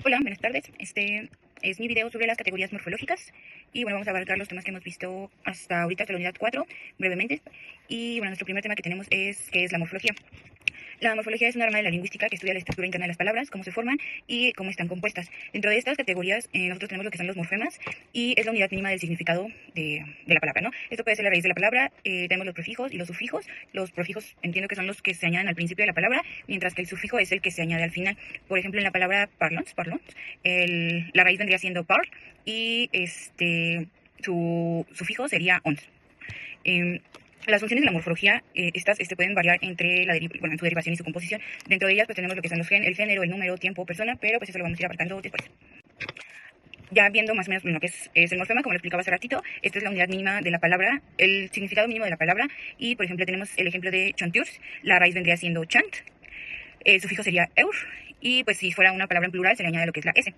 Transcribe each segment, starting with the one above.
Hola, buenas tardes. Este es mi video sobre las categorías morfológicas y bueno, vamos a abarcar los temas que hemos visto hasta ahorita, hasta la unidad 4, brevemente. Y bueno, nuestro primer tema que tenemos es ¿qué es la morfología? La morfología es una rama de la lingüística que estudia la estructura interna de las palabras, cómo se forman y cómo están compuestas. Dentro de estas categorías, nosotros tenemos lo que son los morfemas y es la unidad mínima del significado de la palabra, ¿no? Esto puede ser la raíz de la palabra, tenemos los prefijos y los sufijos. Los prefijos entiendo que son los que se añaden al principio de la palabra, mientras que el sufijo es el que se añade al final. Por ejemplo, en la palabra parlons, la raíz vendría siendo par y su sufijo sería ons. Las funciones de la morfología, estas pueden variar entre en su derivación y su composición. Dentro de ellas pues tenemos lo que son el género, el número, tiempo, persona, pero pues eso lo vamos a ir apartando después. Ya viendo más o menos lo que es el morfema, como lo explicaba hace ratito, esta es la unidad mínima de la palabra, el significado mínimo de la palabra. Y por ejemplo tenemos el ejemplo de chanturs, la raíz vendría siendo chant, el sufijo sería eur, y pues si fuera una palabra en plural se le añade lo que es la s.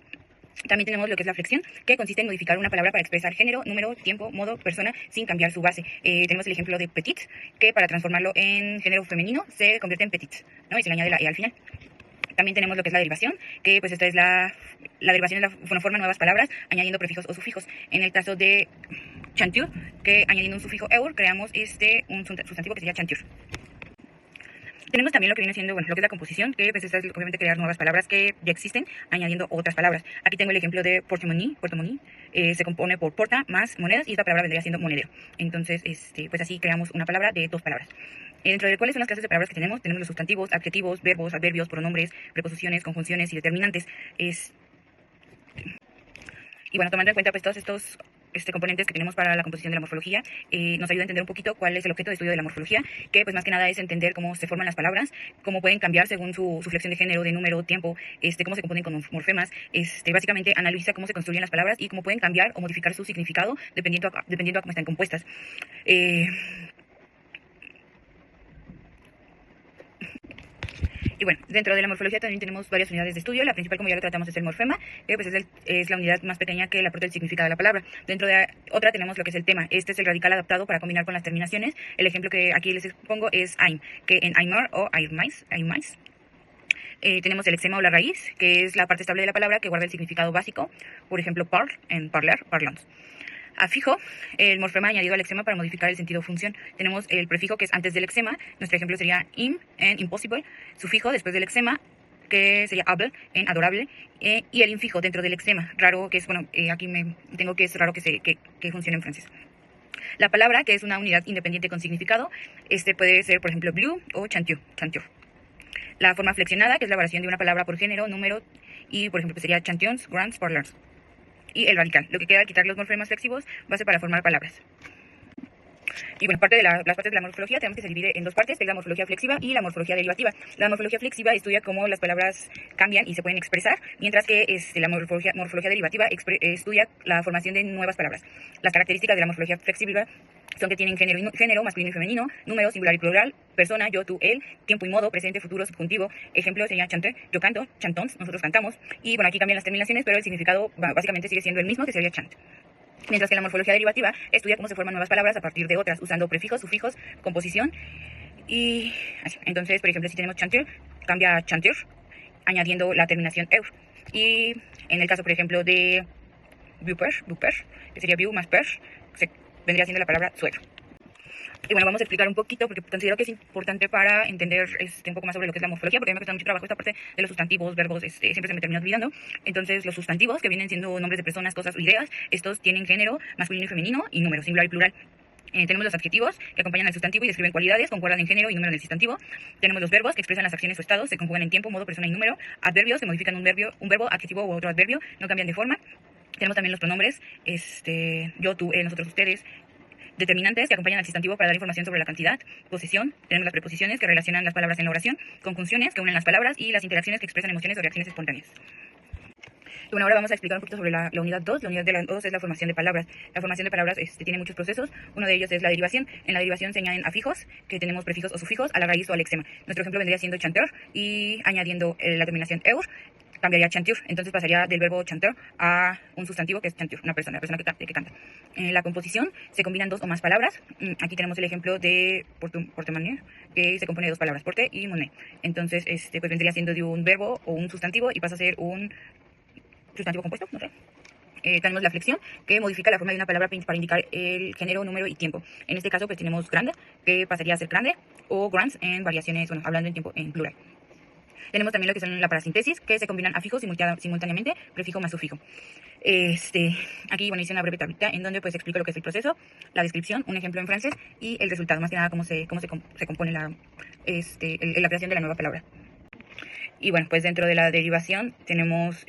También tenemos lo que es la flexión, que consiste en modificar una palabra para expresar género, número, tiempo, modo, persona, sin cambiar su base. Tenemos el ejemplo de petit, que para transformarlo en género femenino se convierte en petit, ¿no? Y se le añade la e al final. También tenemos lo que es la derivación, que pues esta es la derivación forma nuevas palabras añadiendo prefijos o sufijos. En el caso de chantur, que añadiendo un sufijo eur creamos un sustantivo que sería chantur. Tenemos también lo que viene siendo, bueno, lo que es la composición, que pues es obviamente crear nuevas palabras que ya existen, añadiendo otras palabras. Aquí tengo el ejemplo de portemonnaie, se compone por porta más monedas y esta palabra vendría siendo monedero. Entonces, pues así creamos una palabra de dos palabras. Dentro de cuáles son las clases de palabras que tenemos los sustantivos, adjetivos, verbos, adverbios, pronombres, preposiciones, conjunciones y determinantes. Y bueno, tomando en cuenta pues todos estos componentes que tenemos para la composición de la morfología, nos ayuda a entender un poquito cuál es el objeto de estudio de la morfología, que pues más que nada es entender cómo se forman las palabras, cómo pueden cambiar según su flexión de género, de número, tiempo, cómo se componen con morfemas. Básicamente analiza cómo se construyen las palabras y cómo pueden cambiar o modificar su significado dependiendo a cómo están compuestas. Y bueno, dentro de la morfología también tenemos varias unidades de estudio. La principal, como ya lo tratamos, es el morfema, que pues es la unidad más pequeña que le aporta el significado de la palabra. Dentro de otra tenemos lo que es el tema. Este es el radical adaptado para combinar con las terminaciones. El ejemplo que aquí les pongo es I'm, que en Aymar o Aymais. Tenemos el lexema o la raíz, que es la parte estable de la palabra que guarda el significado básico. Por ejemplo, parl, en parlar, parlons. A fijo, el morfema añadido al lexema para modificar el sentido función. Tenemos el prefijo que es antes del lexema. Nuestro ejemplo sería im en impossible. Sufijo después del lexema, que sería able en adorable. Y el infijo dentro del lexema. Raro que es, bueno, aquí me tengo que es raro que funcione en francés. La palabra, que es una unidad independiente con significado, puede ser, por ejemplo, blue o chanteur. La forma flexionada, que es la variación de una palabra por género, número, y por ejemplo sería chantions, grands, parlers. Y el radical, lo que queda al quitar los morfemas flexivos, base para formar palabras. Y bueno, las partes de la morfología tenemos que se divide en dos partes, que es la morfología flexiva y la morfología derivativa. La morfología flexiva estudia cómo las palabras cambian y se pueden expresar, mientras que la morfología derivativa estudia la formación de nuevas palabras. Las características de la morfología flexiva son que tienen género masculino y femenino, número, singular y plural, persona, yo, tú, él, tiempo y modo, presente, futuro, subjuntivo. Ejemplo sería chanter, yo canto, chantons, nosotros cantamos. Y bueno, aquí cambian las terminaciones, pero el significado básicamente sigue siendo el mismo, que sería chant. Mientras que la morfología derivativa estudia cómo se forman nuevas palabras a partir de otras, usando prefijos, sufijos, composición y así. Entonces, por ejemplo, si tenemos chanter, cambia a chanter, añadiendo la terminación eur. Y en el caso, por ejemplo, de buper, que sería bu más per, vendría siendo la palabra suegro. Y bueno, vamos a explicar un poquito porque considero que es importante para entender un poco más sobre lo que es la morfología, porque a mí me cuesta mucho trabajo esta parte de los sustantivos, verbos, siempre se me termina olvidando. Entonces, los sustantivos, que vienen siendo nombres de personas, cosas o ideas, estos tienen género masculino y femenino y número, singular y plural. Tenemos los adjetivos que acompañan al sustantivo y describen cualidades, concuerdan en género y número del sustantivo. Tenemos los verbos que expresan las acciones o estados, se conjugan en tiempo, modo, persona y número. Adverbios que modifican un verbo, adjetivo u otro adverbio, no cambian de forma. Tenemos también los pronombres, yo, tú, él, nosotros, ustedes. Determinantes que acompañan al sustantivo para dar información sobre la cantidad, posesión. Tenemos las preposiciones que relacionan las palabras en la oración, conjunciones que unen las palabras y las interacciones que expresan emociones o reacciones espontáneas. Y bueno, ahora vamos a explicar un poquito sobre la unidad 2. La unidad de la 2 es la formación de palabras. La formación de palabras tiene muchos procesos. Uno de ellos es la derivación. En la derivación se añaden afijos, que tenemos prefijos o sufijos, a la raíz o al lexema. Nuestro ejemplo vendría siendo chanter y añadiendo la terminación eur, cambiaría chanteur. Entonces pasaría del verbo chanteur a un sustantivo que es chanteur, la persona que canta. En la composición se combinan dos o más palabras. Aquí tenemos el ejemplo de portemonnaie, que se compone de dos palabras, porte y monnaie. Entonces, pues vendría siendo de un verbo o un sustantivo y pasa a ser un sustantivo compuesto, no sé. Tenemos la flexión, que modifica la forma de una palabra para indicar el género, número y tiempo. En este caso, pues tenemos grande, que pasaría a ser grande, o grands en variaciones, bueno, hablando en tiempo en plural. Tenemos también lo que son la parasíntesis, que se combinan afijos simultáneamente, prefijo más sufijo. Aquí, bueno, hice una breve tablita en donde pues explico lo que es el proceso, la descripción, un ejemplo en francés y el resultado, más que nada cómo se compone la creación de la nueva palabra. Y bueno, pues dentro de la derivación tenemos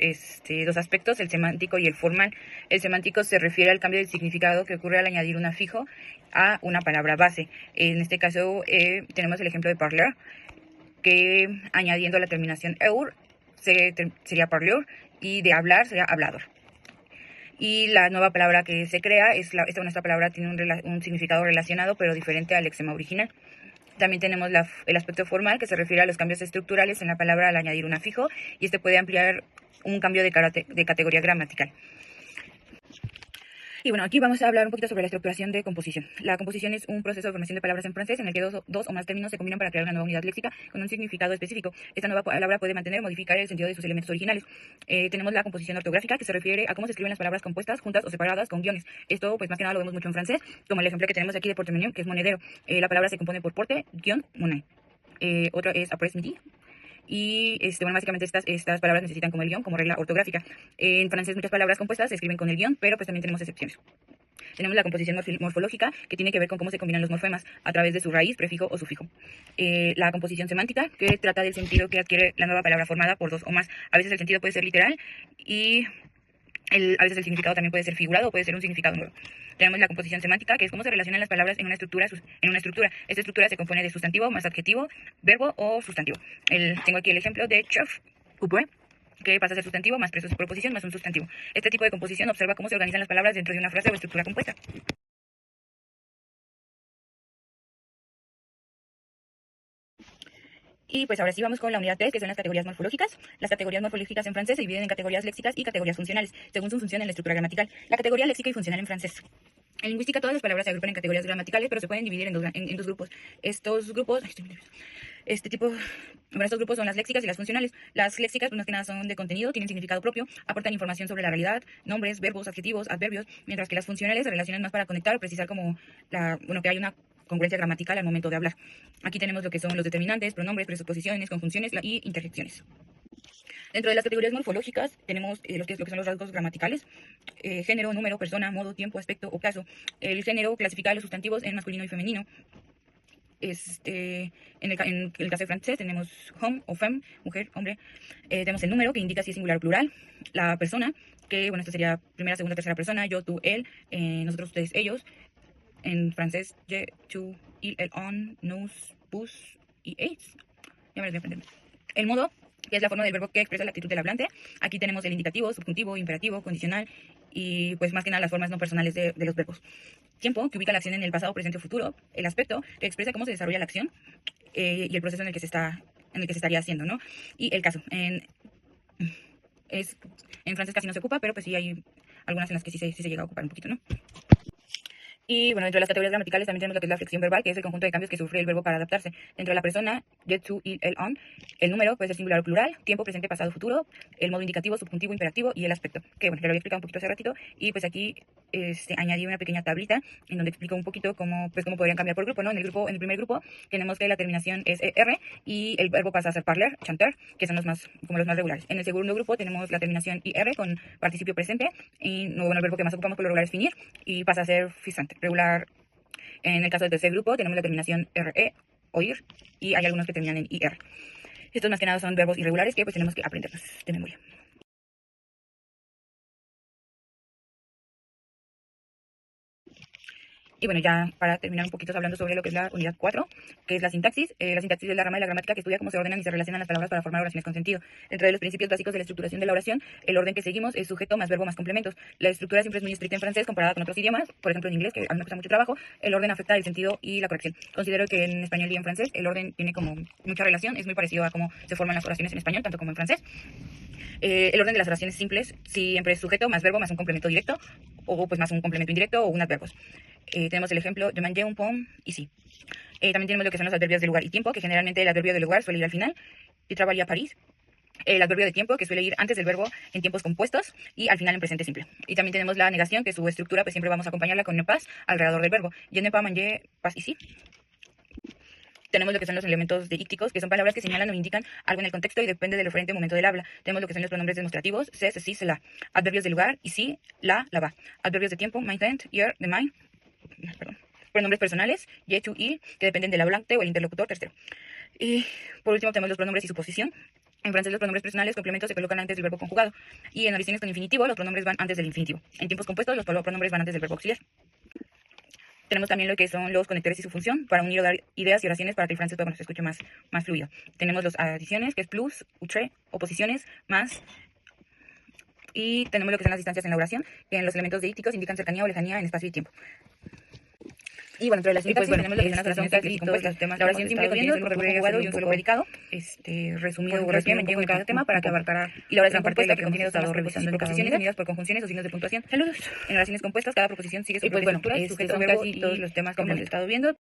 dos aspectos, el semántico y el formal. El semántico se refiere al cambio del significado que ocurre al añadir un afijo a una palabra base. En este caso tenemos el ejemplo de parler, que añadiendo la terminación eur sería parleur y de hablar sería hablador. Y la nueva palabra que se crea, esta nuestra palabra tiene un significado relacionado pero diferente al lexema original. También tenemos el aspecto formal, que se refiere a los cambios estructurales en la palabra al añadir un afijo, y este puede ampliar un cambio de categoría gramatical. Y bueno, aquí vamos a hablar un poquito sobre la estructuración de composición. La composición es un proceso de formación de palabras en francés en el que dos o más términos se combinan para crear una nueva unidad léxica con un significado específico. Esta nueva palabra puede mantener o modificar el sentido de sus elementos originales. Tenemos la composición ortográfica, que se refiere a cómo se escriben las palabras compuestas, juntas o separadas con guiones. Esto, pues más que nada lo vemos mucho en francés, como el ejemplo que tenemos aquí de porte-monnaie, que es monedero. La palabra se compone por porte, guión, monnaie. Otra es après-midi. Y bueno, básicamente estas palabras necesitan como el guión, como regla ortográfica. En francés muchas palabras compuestas se escriben con el guión, pero pues también tenemos excepciones. Tenemos la composición morfológica, que tiene que ver con cómo se combinan los morfemas a través de su raíz, prefijo o sufijo. La composición semántica, que trata del sentido que adquiere la nueva palabra formada por dos o más. A veces el sentido puede ser literal y a veces el significado también puede ser figurado o puede ser un significado nuevo. Tenemos la composición semántica, que es cómo se relacionan las palabras en una estructura. Esta estructura se compone de sustantivo más adjetivo, verbo o sustantivo. Tengo aquí el ejemplo de chef, coupé, que pasa a ser sustantivo más preposición más un sustantivo. Este tipo de composición observa cómo se organizan las palabras dentro de una frase o estructura compuesta. Y pues ahora sí vamos con la unidad 3, que son las categorías morfológicas. Las categorías morfológicas en francés se dividen en categorías léxicas y categorías funcionales, según su función en la estructura gramatical. La categoría léxica y funcional en francés. En lingüística todas las palabras se agrupan en categorías gramaticales, pero se pueden dividir en dos grupos. Estos grupos son las léxicas y las funcionales. Las léxicas, pues más que nada son de contenido, tienen significado propio, aportan información sobre la realidad, nombres, verbos, adjetivos, adverbios, mientras que las funcionales se relacionan más para conectar o precisar que hay una congruencia gramatical al momento de hablar. Aquí tenemos lo que son los determinantes, pronombres, presuposiciones, conjunciones y interjecciones. Dentro de las categorías morfológicas tenemos lo que son los rasgos gramaticales, género, número, persona, modo, tiempo, aspecto o caso. El género clasifica los sustantivos en masculino y femenino. En el caso de francés tenemos homme o femme, mujer, hombre. Tenemos el número, que indica si es singular o plural. La persona, que bueno, esto sería primera, segunda, tercera persona, yo, tú, él, nosotros, ustedes, ellos. En francés, je, tu, il, el, on, nous, vos y elles. Ya me lo voy a aprender. El modo, que es la forma del verbo que expresa la actitud del hablante. Aquí tenemos el indicativo, subjuntivo, imperativo, condicional y pues más que nada las formas no personales de los verbos. Tiempo, que ubica la acción en el pasado, presente o futuro. El aspecto, que expresa cómo se desarrolla la acción y el proceso en el que se estaría haciendo, ¿no? Y el caso. En francés casi no se ocupa, pero pues sí hay algunas en las que sí se llega a ocupar un poquito, ¿no? Y bueno, dentro de las categorías gramaticales también tenemos lo que es la flexión verbal, que es el conjunto de cambios que sufre el verbo para adaptarse. Dentro de la persona, je, tu, il, el, on, el número puede ser singular o plural, tiempo, presente, pasado, futuro, el modo indicativo, subjuntivo, imperativo y el aspecto. Que bueno, te lo había explicado un poquito hace ratito y pues aquí añadí una pequeña tablita en donde explico un poquito cómo podrían cambiar por grupo, ¿no? En el primer grupo tenemos que la terminación es er y el verbo pasa a ser parler, chanter, que son los más regulares. En el segundo grupo tenemos la terminación ir con participio presente y bueno, el verbo que más ocupamos por lo regular es finir y pasa a ser fisante, regular. En el caso del tercer grupo tenemos la terminación re, oír, y hay algunos que terminan en ir. Estos más que nada son verbos irregulares que pues tenemos que aprenderlos de memoria. Y bueno, ya para terminar un poquito hablando sobre lo que es la unidad 4, que es la sintaxis. La sintaxis es la rama de la gramática que estudia cómo se ordenan y se relacionan las palabras para formar oraciones con sentido. Dentro de los principios básicos de la estructuración de la oración, el orden que seguimos es sujeto más verbo más complementos. La estructura siempre es muy estricta en francés comparada con otros idiomas, por ejemplo en inglés, que a mí me cuesta mucho trabajo. El orden afecta el sentido y la corrección. Considero que en español y en francés el orden tiene como mucha relación, es muy parecido a cómo se forman las oraciones en español, tanto como en francés. El orden de las oraciones simples siempre es sujeto más verbo más un complemento directo o pues más un complemento indirecto o un adverbos. Tenemos el ejemplo de mangé un pomme ici. También tenemos lo que son los adverbios de lugar y tiempo, que generalmente el adverbio de lugar suele ir al final. Je travaille à Paris. El adverbio de tiempo, que suele ir antes del verbo en tiempos compuestos y al final en presente simple. Y también tenemos la negación, que su estructura pues siempre vamos a acompañarla con ne pas alrededor del verbo. Je ne pas manger, pas ici. Tenemos lo que son los elementos deícticos, que son palabras que señalan o indican algo en el contexto y depende del referente momento del habla. Tenemos lo que son los pronombres demostrativos, se, ceci, cela. Adverbios de lugar, ici, la, va. Adverbios de tiempo, mein temps, hier, de mein. Perdón. Pronombres personales, je, tu, il, que dependen del hablante o el interlocutor tercero. Y por último tenemos los pronombres y su posición. En francés los pronombres personales complementos se colocan antes del verbo conjugado. Y en oraciones con infinitivo los pronombres van antes del infinitivo. En tiempos compuestos los pronombres van antes del verbo auxiliar. Tenemos también lo que son los conectores y su función para unir o dar ideas y oraciones para que el francés se escuche más fluido. Tenemos las adiciones, que es plus, outre, oposiciones, más. Y tenemos lo que son las distancias en la oración, que en los elementos deícticos indican cercanía o lejanía en espacio y tiempo. Y bueno, entre las sintaxis tenemos lo que son las oraciones simples y compuestas. La oración simple contiene un verbo conjugado y un solo predicado, resumido resumen en cada tema para que abarcara. Y la oración compuesta, que contiene dos preposiciones y proposiciones unidas por conjunciones o signos de puntuación. Saludos. En oraciones compuestas cada proposición sigue su propia estructura, sujeto, verbo y todos los temas que hemos estado viendo.